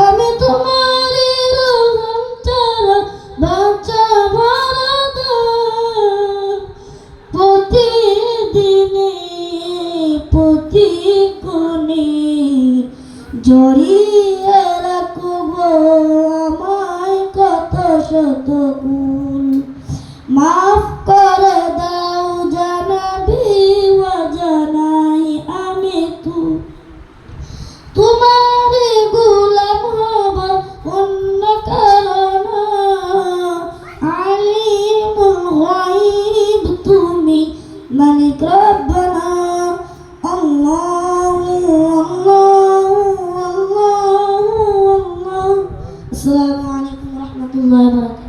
আমি তোমার রহম ছাড়া বাঁচা প্রতিদিনে প্রতিক্ষণে জড়িয়ে রাখবো আমায় কত শত ভুল। মাফ করে দাও জানাবি জানাই আমি তোমার গোলাম হব অন্য কারণ। আলিমুল গায়ব তুমি মালিক রব্বানা। আল্লাহু আল্লাহু আল্লাহু আল্লাহ। আসসালামু আলাইকুম ওয়া রাহমাতুল্লাহি ওয়া বারাকাতুহু।